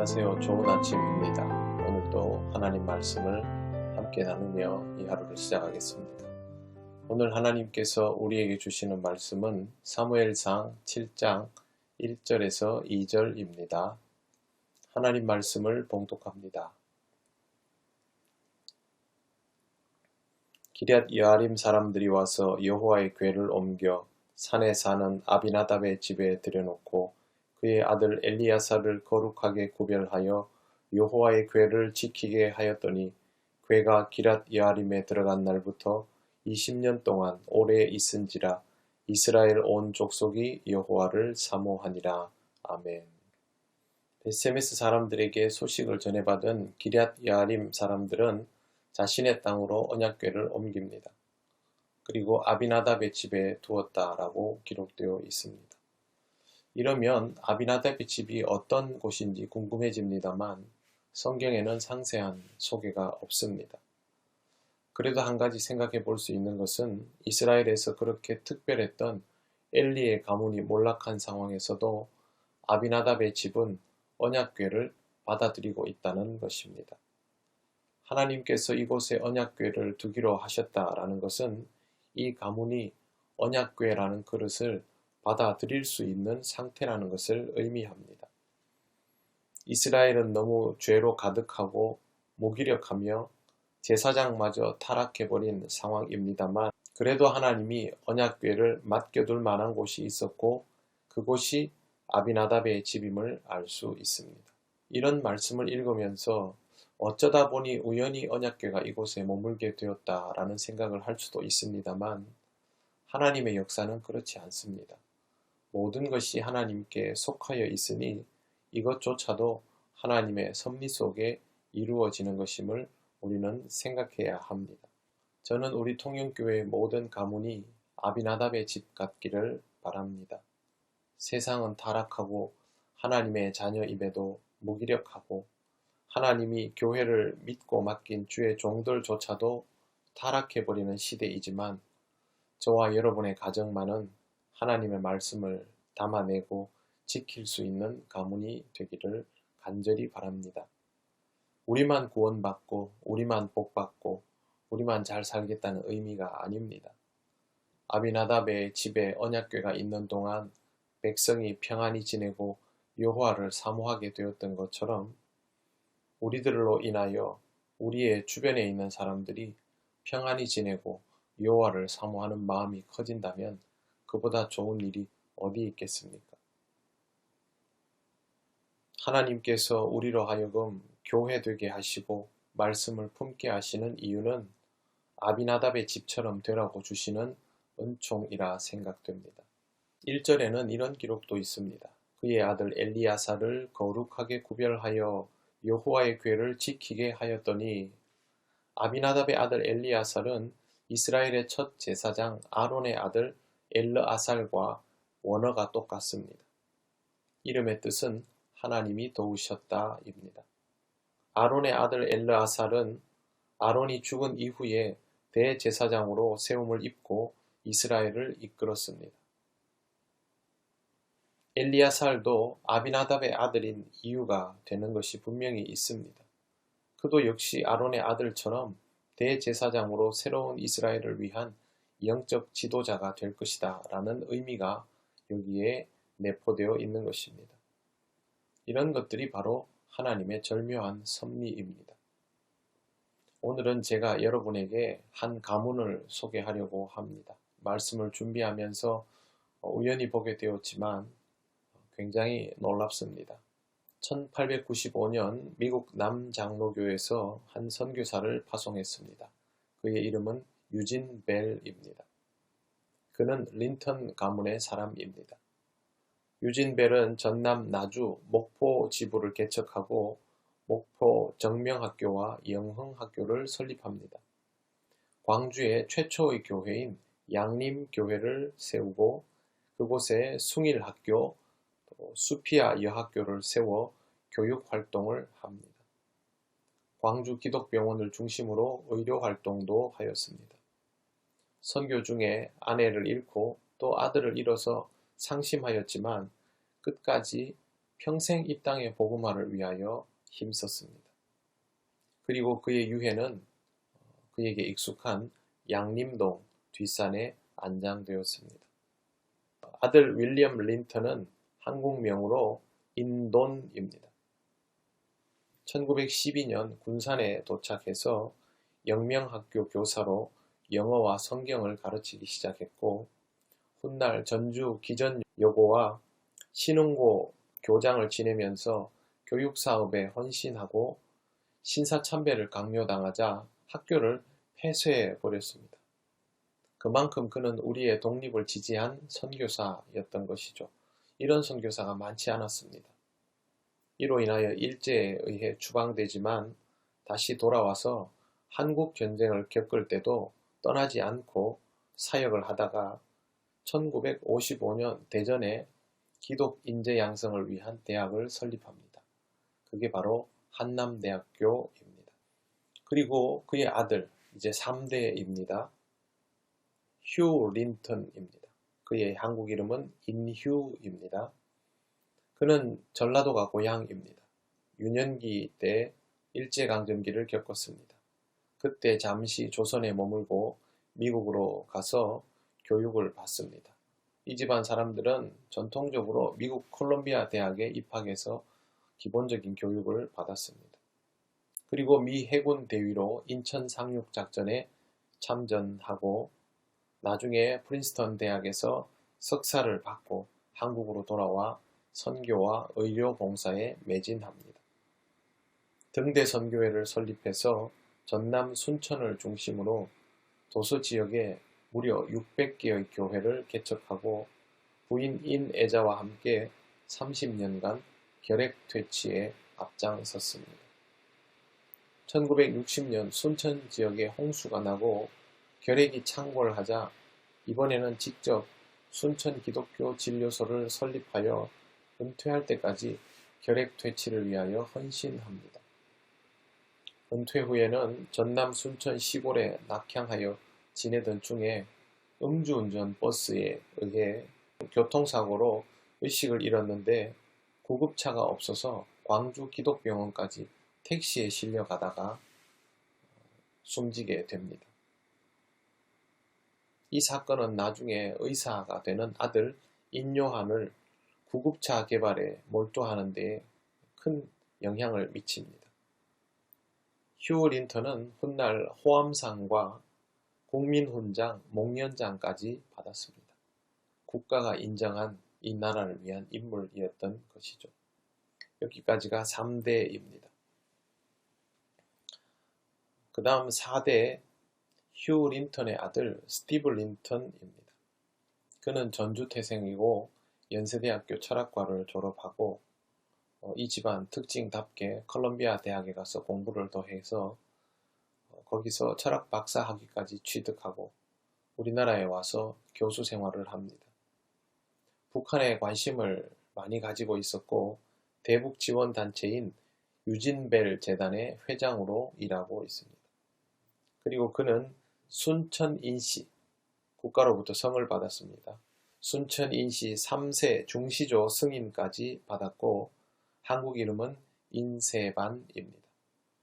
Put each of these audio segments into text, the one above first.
안녕하세요. 좋은 아침입니다. 오늘도 하나님 말씀을 함께 나누며 이 하루를 시작하겠습니다. 오늘 하나님께서 우리에게 주시는 말씀은 사무엘상 7장 1절에서 2절입니다. 하나님 말씀을 봉독합니다. 기럇 여아림 사람들이 와서 여호와의 궤를 옮겨 산에 사는 아비나답의 집에 들여놓고 그의 아들 엘리야사를 거룩하게 구별하여 여호와의 궤를 지키게 하였더니 궤가 기럇 여아림에 들어간 날부터 20년 동안 오래 있은지라 이스라엘 온 족속이 여호와를 사모하니라. 아멘. 벳세메스 사람들에게 소식을 전해받은 기럇 여아림 사람들은 자신의 땅으로 언약궤를 옮깁니다. 그리고 아비나답의 집에 두었다라고 기록되어 있습니다. 이러면 아비나답의 집이 어떤 곳인지 궁금해집니다만 성경에는 상세한 소개가 없습니다. 그래도 한 가지 생각해 볼 수 있는 것은 이스라엘에서 그렇게 특별했던 엘리의 가문이 몰락한 상황에서도 아비나답의 집은 언약궤를 받아들이고 있다는 것입니다. 하나님께서 이곳에 언약궤를 두기로 하셨다라는 것은 이 가문이 언약궤라는 그릇을 받아들일 수 있는 상태라는 것을 의미합니다. 이스라엘은 너무 죄로 가득하고 무기력하며 제사장마저 타락해버린 상황입니다만 그래도 하나님이 언약궤를 맡겨둘 만한 곳이 있었고 그곳이 아비나답의 집임을 알 수 있습니다. 이런 말씀을 읽으면서 어쩌다 보니 우연히 언약궤가 이곳에 머물게 되었다라는 생각을 할 수도 있습니다만 하나님의 역사는 그렇지 않습니다. 모든 것이 하나님께 속하여 있으니 이것조차도 하나님의 섭리 속에 이루어지는 것임을 우리는 생각해야 합니다. 저는 우리 통영교회의 모든 가문이 아비나답의 집 같기를 바랍니다. 세상은 타락하고 하나님의 자녀임에도 무기력하고 하나님이 교회를 믿고 맡긴 주의 종들조차도 타락해버리는 시대이지만 저와 여러분의 가정만은 하나님의 말씀을 담아내고 지킬 수 있는 가문이 되기를 간절히 바랍니다. 우리만 구원받고 우리만 복받고 우리만 잘 살겠다는 의미가 아닙니다. 아비나답의 집에 언약궤가 있는 동안 백성이 평안히 지내고 여호와를 사모하게 되었던 것처럼 우리들로 인하여 우리의 주변에 있는 사람들이 평안히 지내고 여호와를 사모하는 마음이 커진다면 그보다 좋은 일이 어디 있겠습니까? 하나님께서 우리로 하여금 교회 되게 하시고 말씀을 품게 하시는 이유는 아비나답의 집처럼 되라고 주시는 은총이라 생각됩니다. 1절에는 이런 기록도 있습니다. 그의 아들 엘리야사를 거룩하게 구별하여 여호와의 궤를 지키게 하였더니 아비나답의 아들 엘리야살은 이스라엘의 첫 제사장 아론의 아들 엘르아살과 원어가 똑같습니다. 이름의 뜻은 하나님이 도우셨다입니다. 아론의 아들 엘르아살은 아론이 죽은 이후에 대제사장으로 세움을 입고 이스라엘을 이끌었습니다. 엘리야살도 아비나답의 아들인 이유가 되는 것이 분명히 있습니다. 그도 역시 아론의 아들처럼 대제사장으로 새로운 이스라엘을 위한 영적 지도자가 될 것이다 라는 의미가 여기에 내포되어 있는 것입니다. 이런 것들이 바로 하나님의 절묘한 섭리입니다. 오늘은 제가 여러분에게 한 가문을 소개하려고 합니다. 말씀을 준비하면서 우연히 보게 되었지만 굉장히 놀랍습니다. 1895년 미국 남장로교에서 한 선교사를 파송했습니다. 그의 이름은 유진 벨입니다. 그는 린턴 가문의 사람입니다. 유진 벨은 전남 나주 목포 지부를 개척하고 목포 정명학교와 영흥학교를 설립합니다. 광주의 최초의 교회인 양림교회를 세우고 그곳에 숭일학교, 수피아 여학교를 세워 교육활동을 합니다. 광주 기독병원을 중심으로 의료활동도 하였습니다. 선교 중에 아내를 잃고 또 아들을 잃어서 상심하였지만 끝까지 평생 이 땅의 복음화를 위하여 힘썼습니다. 그리고 그의 유해는 그에게 익숙한 양림동 뒷산에 안장되었습니다. 아들 윌리엄 린턴은 한국명으로 인돈입니다. 1912년 군산에 도착해서 영명학교 교사로 영어와 성경을 가르치기 시작했고, 훗날 전주 기전여고와 신흥고 교장을 지내면서 교육사업에 헌신하고 신사참배를 강요당하자 학교를 폐쇄해 버렸습니다. 그만큼 그는 우리의 독립을 지지한 선교사였던 것이죠. 이런 선교사가 많지 않았습니다. 이로 인하여 일제에 의해 추방되지만 다시 돌아와서 한국 전쟁을 겪을 때도 떠나지 않고 사역을 하다가 1955년 대전에 기독 인재 양성을 위한 대학을 설립합니다. 그게 바로 한남대학교입니다. 그리고 그의 아들, 이제 3대입니다. 휴 린턴입니다. 그의 한국 이름은 인휴입니다. 그는 전라도가 고향입니다. 유년기 때 일제강점기를 겪었습니다. 그때 잠시 조선에 머물고 미국으로 가서 교육을 받습니다. 이 집안 사람들은 전통적으로 미국 콜롬비아 대학에 입학해서 기본적인 교육을 받았습니다. 그리고 미 해군 대위로 인천 상륙 작전에 참전하고 나중에 프린스턴 대학에서 석사를 받고 한국으로 돌아와 선교와 의료 봉사에 매진합니다. 등대 선교회를 설립해서 전남 순천을 중심으로 도서 지역에 무려 600개의 교회를 개척하고 부인 인애자와 함께 30년간 결핵퇴치에 앞장섰습니다. 1960년 순천 지역에 홍수가 나고 결핵이 창궐하자 이번에는 직접 순천 기독교 진료소를 설립하여 은퇴할 때까지 결핵퇴치를 위하여 헌신합니다. 은퇴 후에는 전남 순천 시골에 낙향하여 지내던 중에 음주운전 버스에 의해 교통사고로 의식을 잃었는데 구급차가 없어서 광주 기독병원까지 택시에 실려가다가 숨지게 됩니다. 이 사건은 나중에 의사가 되는 아들 인요한을 구급차 개발에 몰두하는 데 큰 영향을 미칩니다. 휴 린턴은 훗날 호암상과 국민훈장, 목련장까지 받았습니다. 국가가 인정한 이 나라를 위한 인물이었던 것이죠. 여기까지가 3대입니다. 그 다음 4대 휴 린턴의 아들 스티브 린턴입니다. 그는 전주태생이고 연세대학교 철학과를 졸업하고 이 집안 특징답게 컬럼비아 대학에 가서 공부를 더 해서 거기서 철학 박사 학위까지 취득하고 우리나라에 와서 교수 생활을 합니다. 북한에 관심을 많이 가지고 있었고 대북 지원 단체인 유진벨 재단의 회장으로 일하고 있습니다. 그리고 그는 순천인시, 국가로부터 성을 받았습니다. 순천인시 3세 중시조 승인까지 받았고 한국 이름은 인세반입니다.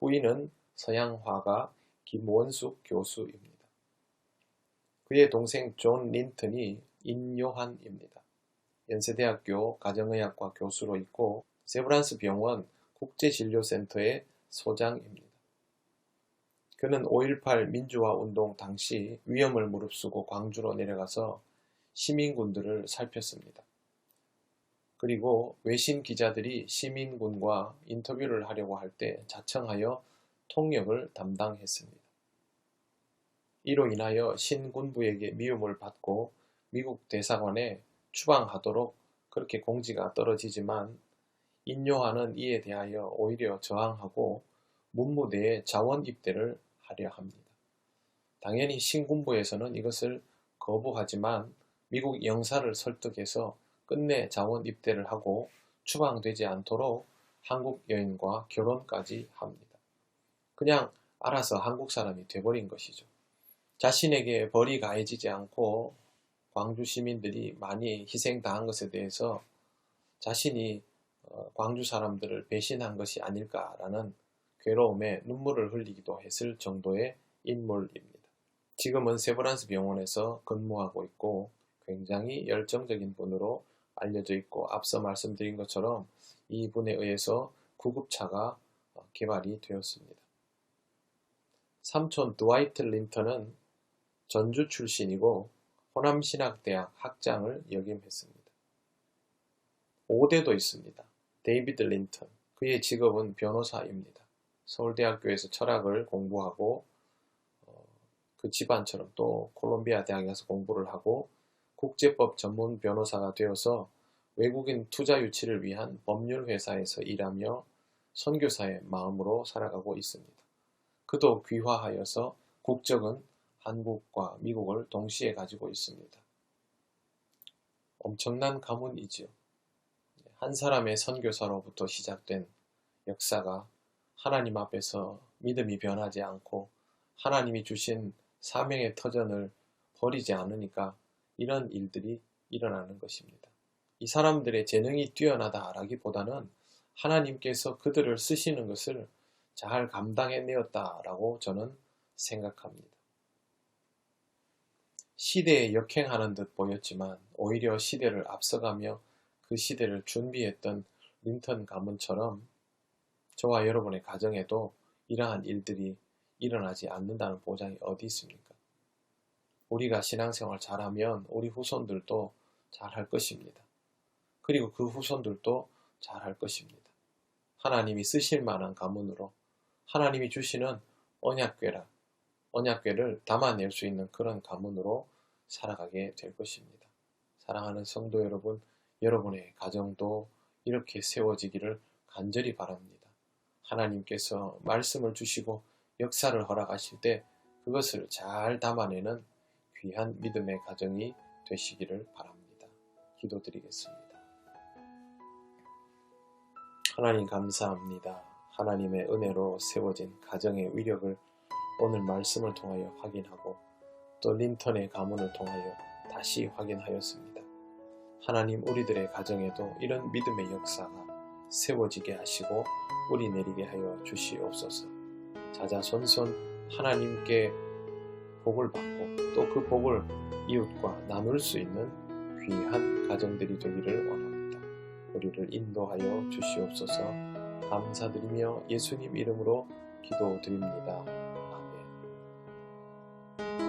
부인은 서양화가 김원숙 교수입니다. 그의 동생 존 린턴이 인요한입니다. 연세대학교 가정의학과 교수로 있고 세브란스 병원 국제진료센터의 소장입니다. 그는 5.18 민주화 운동 당시 위험을 무릅쓰고 광주로 내려가서 시민군들을 살폈습니다. 그리고 외신 기자들이 시민군과 인터뷰를 하려고 할 때 자청하여 통역을 담당했습니다. 이로 인하여 신군부에게 미움을 받고 미국 대사관에 추방하도록 그렇게 공지가 떨어지지만 인요한은 이에 대하여 오히려 저항하고 문무대에 자원 입대를 하려 합니다. 당연히 신군부에서는 이것을 거부하지만 미국 영사를 설득해서 끝내 자원 입대를 하고 추방되지 않도록 한국 여인과 결혼까지 합니다. 그냥 알아서 한국 사람이 돼버린 것이죠. 자신에게 벌이 가해지지 않고 광주 시민들이 많이 희생당한 것에 대해서 자신이 광주 사람들을 배신한 것이 아닐까라는 괴로움에 눈물을 흘리기도 했을 정도의 인물입니다. 지금은 세브란스 병원에서 근무하고 있고 굉장히 열정적인 분으로 알려져 있고, 앞서 말씀드린 것처럼 이분에 의해서 구급차가 개발이 되었습니다. 삼촌 드와이트 린턴은 전주 출신이고 호남신학대학 학장을 역임했습니다. 5대도 있습니다. 데이비드 린턴, 그의 직업은 변호사입니다. 서울대학교에서 철학을 공부하고 그 집안처럼 또 콜롬비아 대학에 가서 공부를 하고 국제법 전문 변호사가 되어서 외국인 투자 유치를 위한 법률 회사에서 일하며 선교사의 마음으로 살아가고 있습니다. 그도 귀화하여서 국적은 한국과 미국을 동시에 가지고 있습니다. 엄청난 가문이지요. 한 사람의 선교사로부터 시작된 역사가 하나님 앞에서 믿음이 변하지 않고 하나님이 주신 사명의 터전을 버리지 않으니까 이런 일들이 일어나는 것입니다. 이 사람들의 재능이 뛰어나다라기보다는 하나님께서 그들을 쓰시는 것을 잘 감당해내었다라고 저는 생각합니다. 시대에 역행하는 듯 보였지만 오히려 시대를 앞서가며 그 시대를 준비했던 린턴 가문처럼 저와 여러분의 가정에도 이러한 일들이 일어나지 않는다는 보장이 어디 있습니까? 우리가 신앙생활 잘하면 우리 후손들도 잘할 것입니다. 그리고 그 후손들도 잘할 것입니다. 하나님이 쓰실 만한 가문으로 하나님이 주시는 언약궤를 담아낼 수 있는 그런 가문으로 살아가게 될 것입니다. 사랑하는 성도 여러분, 여러분의 가정도 이렇게 세워지기를 간절히 바랍니다. 하나님께서 말씀을 주시고 역사를 허락하실 때 그것을 잘 담아내는 귀한 믿음의 가정이 되시기를 바랍니다. 기도드리겠습니다. 하나님 감사합니다. 하나님의 은혜로 세워진 가정의 위력을 오늘 말씀을 통하여 확인하고 또 린턴의 가문을 통하여 다시 확인하였습니다. 하나님, 우리들의 가정에도 이런 믿음의 역사가 세워지게 하시고 뿌리 내리게 하여 주시옵소서. 자자손손 하나님께 복을 받고 또 그 복을 이웃과 나눌 수 있는 귀한 가정들이 되기를 원합니다. 우리를 인도하여 주시옵소서. 감사드리며 예수님 이름으로 기도드립니다. 아멘.